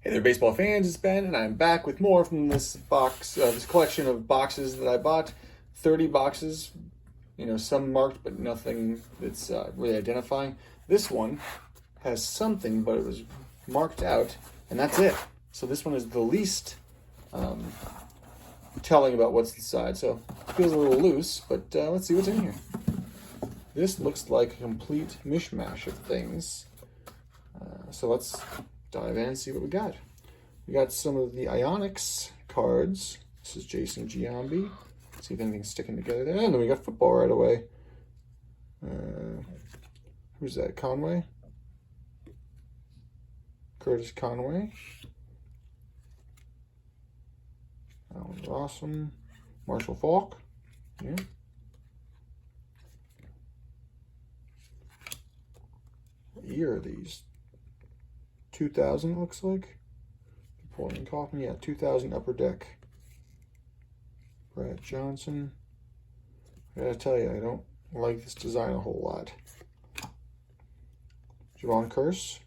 Hey there, baseball fans. It's Ben, and I'm back with more from this this collection of boxes that I bought. 30 boxes, some marked, but nothing that's really identifying. This one has something, but it was marked out, and that's it. So this one is the least telling about what's inside. So it feels a little loose, but let's see what's in here. This looks like a complete mishmash of things. So let's dive in and see what we got. We got some of the Ionics cards. This is Jason Giambi. See if anything's sticking together there. And then we got football right away. Who's that? Conway? Curtis Conway. Alan Rossum. Marshall Faulk. Yeah. What year are these? 2000 looks like. Napoleon Kaufman, yeah, 2000 Upper Deck. Brad Johnson. I gotta tell you, I don't like this design a whole lot. Javon Curse,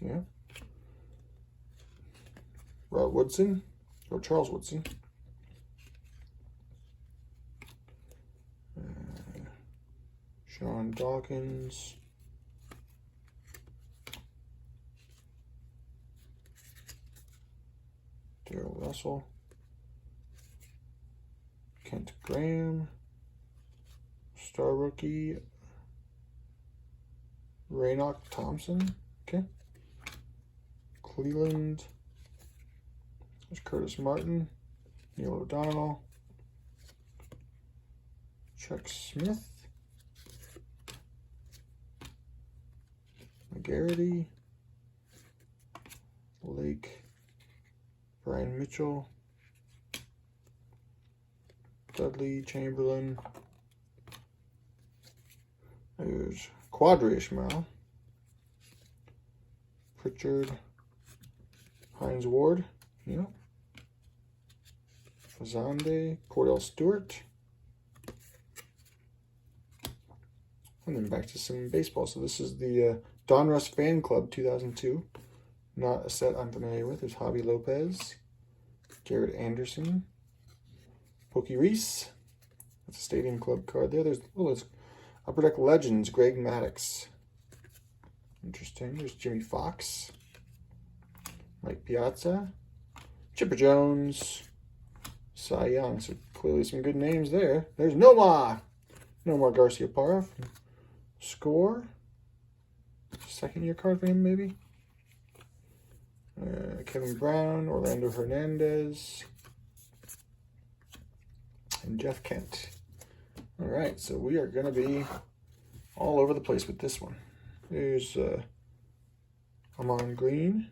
yeah. Rod Woodson, or Charles Woodson. Sean Dawkins. Darrell Russell, Kent Graham, star rookie, Raynoch Thompson, okay. Cleveland, there's Curtis Martin, Neil O'Donnell, Chuck Smith, McGarity, Lake, Brian Mitchell, Dudley Chamberlain. There's Quadri Ishmael, Pritchard, Hines Ward, yeah. Fazande, Cordell Stewart. And then back to some baseball. So this is the Donruss Fan Club 2002. Not a set I'm familiar with. There's Javi Lopez, Garrett Anderson, Pokey Reese. That's a Stadium Club card there. There's Upper Deck Legends, Greg Maddux. Interesting. There's Jimmy Fox, Mike Piazza, Chipper Jones, Cy Young. So clearly some good names there. There's Nomar Garciaparra. Score. Second year card for him, maybe. Kevin Brown, Orlando Hernandez, and Jeff Kent. All right, so we are going to be all over the place with this one. There's Amon Green,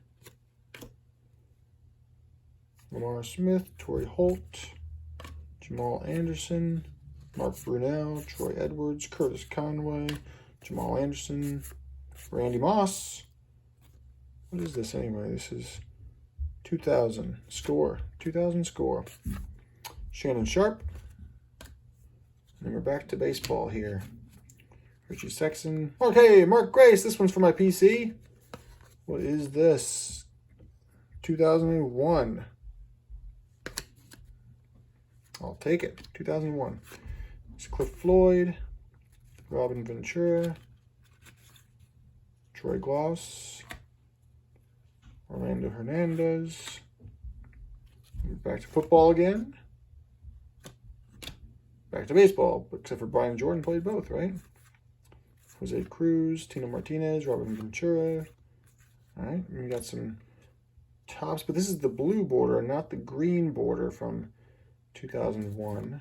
Lamar Smith, Torrey Holt, Jamal Anderson, Mark Brunell, Troy Edwards, Curtis Conway, Jamal Anderson, Randy Moss. What is this anyway? This is 2000 score. 2000 score. Shannon Sharp. And we're back to baseball here. Richie Sexton. Okay, Mark Grace. This one's for my PC. What is this? 2001. I'll take it. 2001. It's Cliff Floyd. Robin Ventura. Troy Gloss. Orlando Hernandez. Back to football again. Back to baseball, except for Brian Jordan played both, right? Jose Cruz, Tino Martinez, Robin Ventura. All right, and we got some tops, but this is the blue border, not the green border from 2001.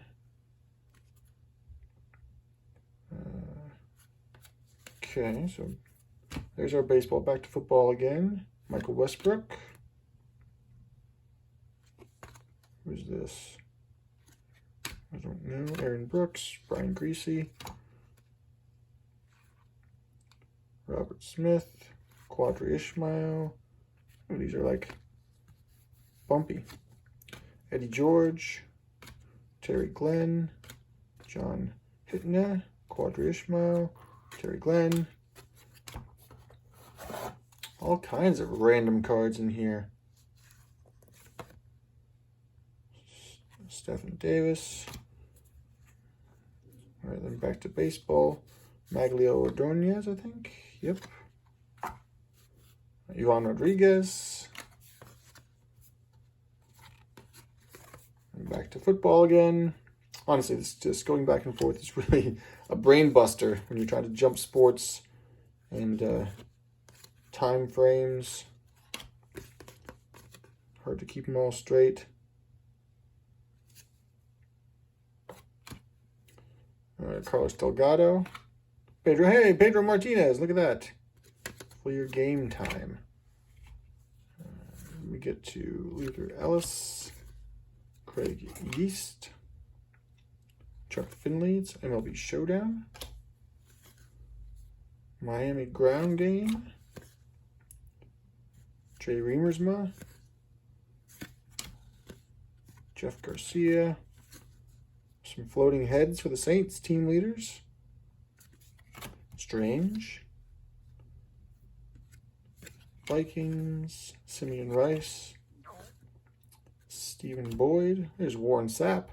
Okay, so there's our baseball. Back to football again. Michael Westbrook. Who's this? I don't know. Aaron Brooks, Brian Greasy, Robert Smith, Quadri Ishmael. Oh, these are like bumpy. Eddie George, Terry Glenn, John Hitna, Quadri Ishmael, Terry Glenn. All kinds of random cards in here. Stephen Davis. All right, then back to baseball. Maglio Ordonez, I think. Yep. Ivan Rodriguez. And back to football again. Honestly, this just going back and forth is really a brain buster when you're trying to jump sports and time frames. Hard to keep them all straight. Carlos Delgado. Pedro Martinez, look at that. For your game time. We get to Luther Ellis, Craig Yeast, Chuck Finley, it's MLB Showdown, Miami Ground Game, Jay Reamersma, Jeff Garcia, some floating heads for the Saints, team leaders, Strange, Vikings, Simeon Rice, Stephen Boyd, there's Warren Sapp,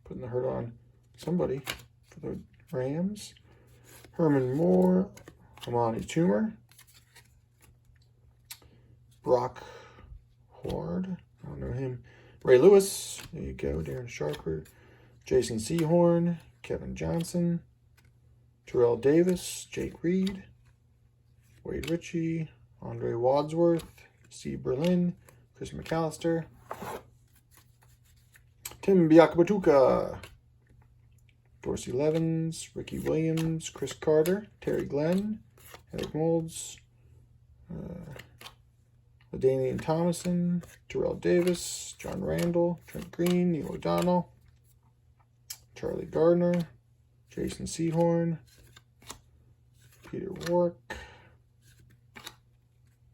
putting the hurt on somebody for the Rams, Herman Moore, Amani Toomer, Brock Horde, I don't know him, Ray Lewis, there you go, Darren Sharper, Jason Sehorn, Kevin Johnson, Terrell Davis, Jake Reed, Wade Ritchie, Andre Wadsworth, Steve Berlin, Chris McAllister, Tim Biakabatuka, Dorsey Levens, Ricky Williams, Chris Carter, Terry Glenn, Eric Molds, LaDainian Thomason, Terrell Davis, John Randall, Trent Green, Neil O'Donnell, Charlie Gardner, Jason Sehorn, Peter Warwick,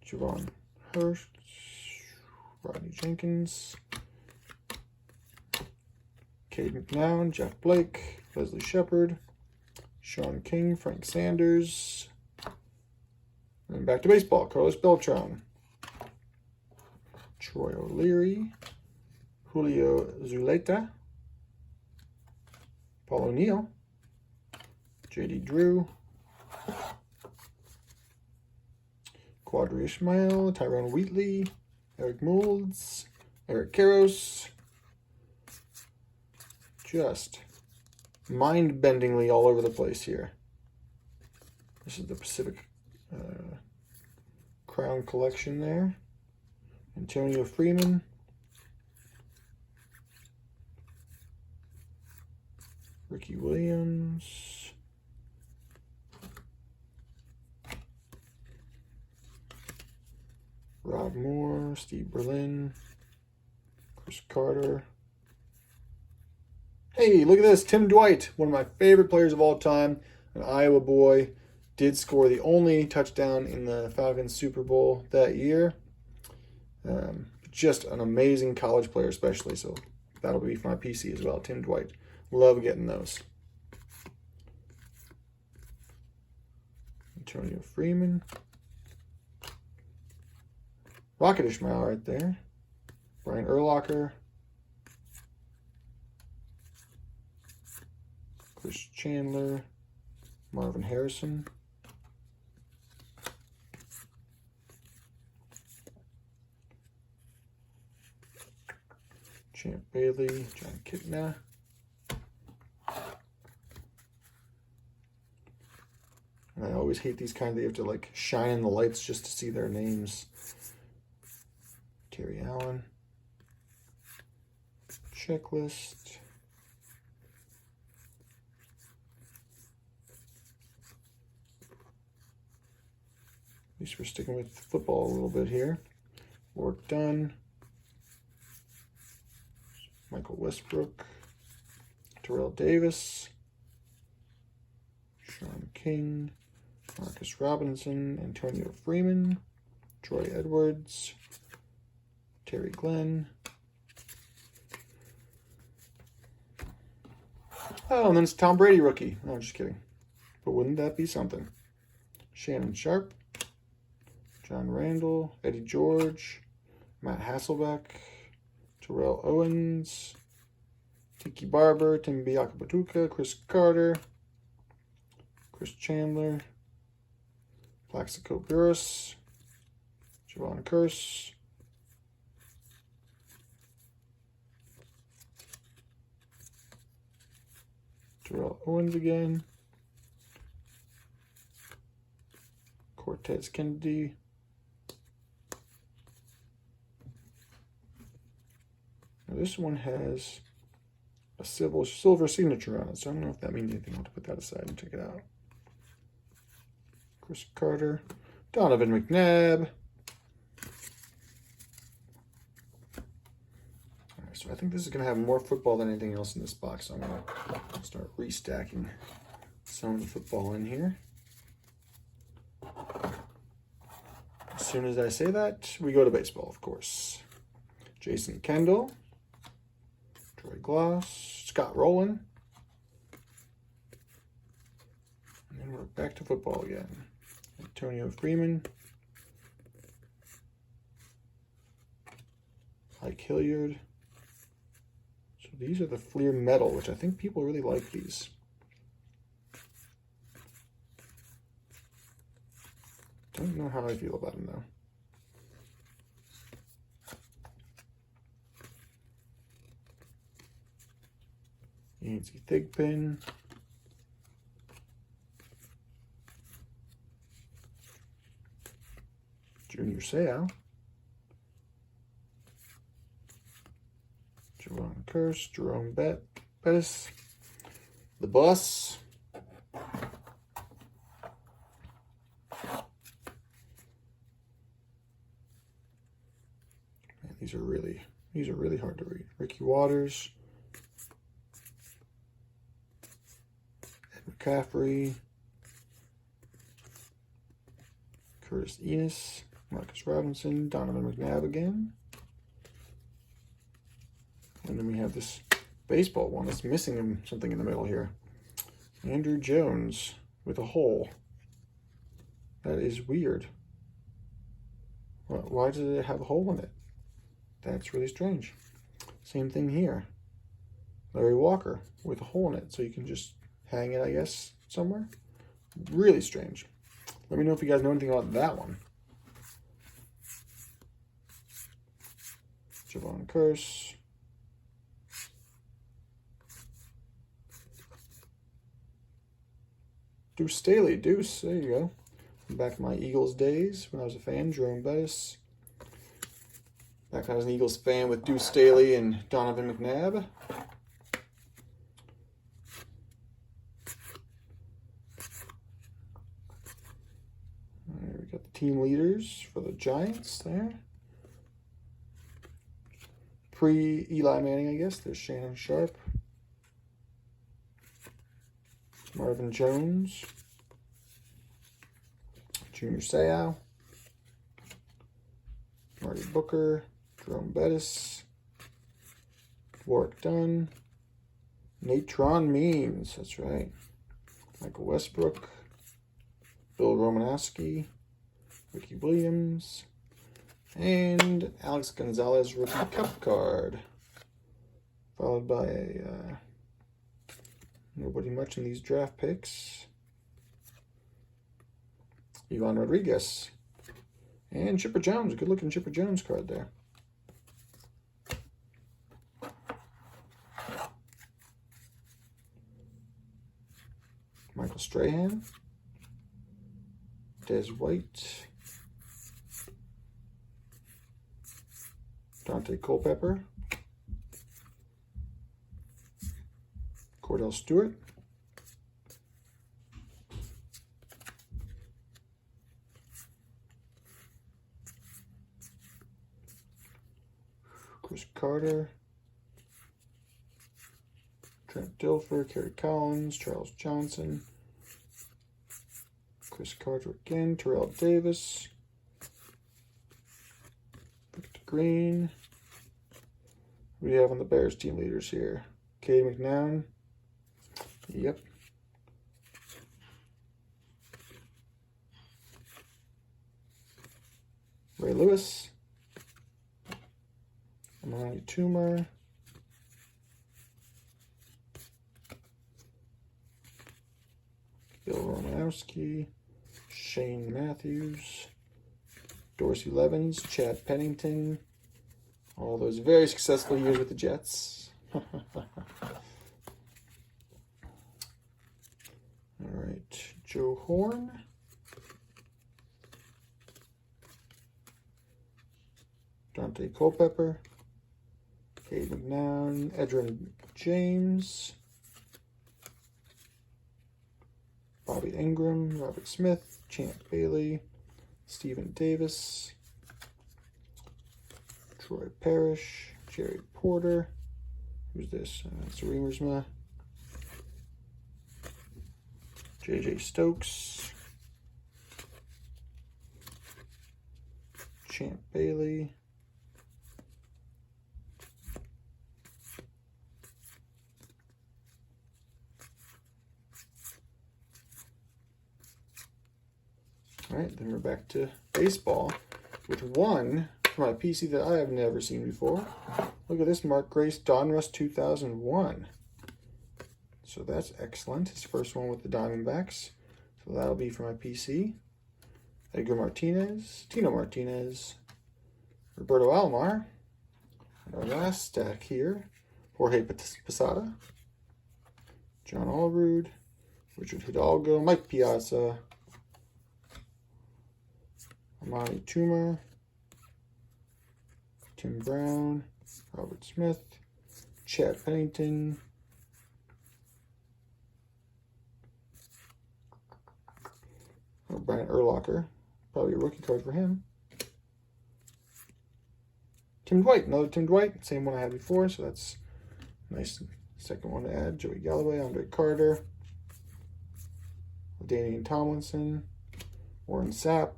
Javon Hurst, Rodney Jenkins, Cade McNown, Jeff Blake, Leslie Shepard, Sean King, Frank Sanders, and then back to baseball, Carlos Beltran, Troy O'Leary, Julio Zuleta, Paul O'Neill, J.D. Drew, Quadri Ishmael, Tyrone Wheatley, Eric Moulds, Eric Karros. Just mind-bendingly all over the place here. This is the Pacific Crown collection there. Antonio Freeman. Ricky Williams. Rob Moore, Steve Berlin, Chris Carter. Hey, look at this, Tim Dwight, one of my favorite players of all time, an Iowa boy, did score the only touchdown in the Falcons Super Bowl that year. Just an amazing college player especially, so that'll be for my PC as well, Tim Dwight. Love getting those. Antonio Freeman. Rocket Ishmael right there. Brian Urlacher. Chris Chandler. Marvin Harrison. Champ Bailey. John Kitna. And I always hate these kind that you have to like shine in the lights just to see their names. Terry Allen. Checklist. At least we're sticking with football a little bit here. Work done. Michael Westbrook. Terrell Davis. Sean King. Marcus Robinson. Antonio Freeman. Troy Edwards. Terry Glenn. Oh, and then it's Tom Brady rookie. No, I'm just kidding. But wouldn't that be something? Shannon Sharp. John Randall. Eddie George. Matt Hasselbeck. Terrell Owens. Tiki Barber, Tim Biakabatuka, Chris Carter, Chris Chandler, Plaxico Burris, Javon Curse, Terrell Owens again, Cortez Kennedy, now this one has a silver signature on it, so I don't know if that means anything. I'll have to put that aside and check it out. Chris Carter, Donovan McNabb. All right, so I think this is going to have more football than anything else in this box, so I'm going to start restacking some of the football in here. As soon as I say that, we go to baseball, of course. Jason Kendall, Troy Gloss, Scott Rowland, and then we're back to football again. Antonio Freeman, Ike Hilliard. So these are the Fleer Metal, which I think people really like these. Don't know how I feel about them though. Yancey Thigpen. Junior Seau. Javon Curse, Jerome Bettis. The Bus. Man, these are really hard to read. Ricky Waters. Ed McCaffrey. Curtis Enos. Marcus Robinson, Donovan McNabb again. And then we have this baseball one that's missing something in the middle here. Andrew Jones with a hole. That is weird. Why does it have a hole in it? That's really strange. Same thing here. Larry Walker with a hole in it, so you can just hang it, I guess, somewhere. Really strange. Let me know if you guys know anything about that one. Javon Curse. Deuce Staley. Deuce, there you go. Back in my Eagles days when I was a fan, Jerome Bettis. Back when I was an Eagles fan with Deuce Staley and Donovan McNabb. There we got the team leaders for the Giants there. Pre-Eli Manning, I guess. There's Shannon Sharp. Marvin Jones. Junior Seau. Marty Booker. Jerome Bettis. Warwick Dunn. Natron Means, that's right. Michael Westbrook. Bill Romanowski. Ricky Williams. And Alex Gonzalez rookie cup card. Followed by a nobody much in these draft picks. Ivan Rodriguez. And Chipper Jones. Good looking Chipper Jones card there. Michael Strahan. Des White. Dante Culpepper. Cordell Stewart. Chris Carter. Trent Dilfer, Kerry Collins, Charles Johnson. Chris Carter again, Terrell Davis. Victor Green. What do you have on the Bears team leaders here? Cade McNown. Yep. Ray Lewis. Amani Toomer. Bill Romanowski, Shane Matthews, Dorsey Levens, Chad Pennington. All those very successful years with the Jets. All right, Joe Horn. Dante Culpepper. Cade McNown. Edgerrin James. Bobby Ingram. Robert Smith. Champ Bailey. Stephen Davis. Troy Parrish. Jerry Porter. Who's this? It's Reamersma. J.J. Stokes. Champ Bailey. All right, then we're back to baseball with one for my PC that I have never seen before. Look at this, Mark Grace Donruss 2001. So that's excellent. His first one with the Diamondbacks. So that'll be for my PC. Edgar Martinez, Tino Martinez, Roberto Alomar. And our last stack here, Jorge Posada, John Allrood, Richard Hidalgo, Mike Piazza, Amani Toomer, Tim Brown, Robert Smith, Chad Pennington, Brian Urlacher, probably a rookie card for him. Tim Dwight, another Tim Dwight, same one I had before, so that's a nice second one to add. Joey Galloway, Andre Carter, Danian Tomlinson, Warren Sapp,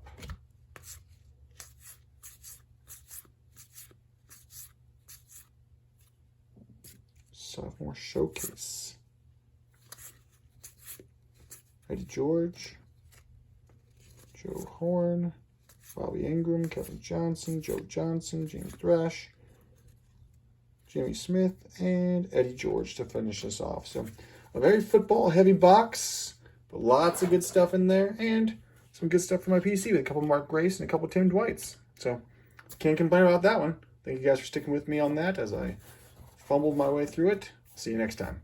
sophomore showcase. Eddie George, Joe Horn, Bobby Ingram, Kevin Johnson, Joe Johnson, James Thrash, Jimmy Smith, and Eddie George to finish us off. So a very football-heavy box, but lots of good stuff in there, and some good stuff for my PC with a couple Mark Grace and a couple Tim Dwights. So can't complain about that one. Thank you guys for sticking with me on that as I fumbled my way through it. See you next time.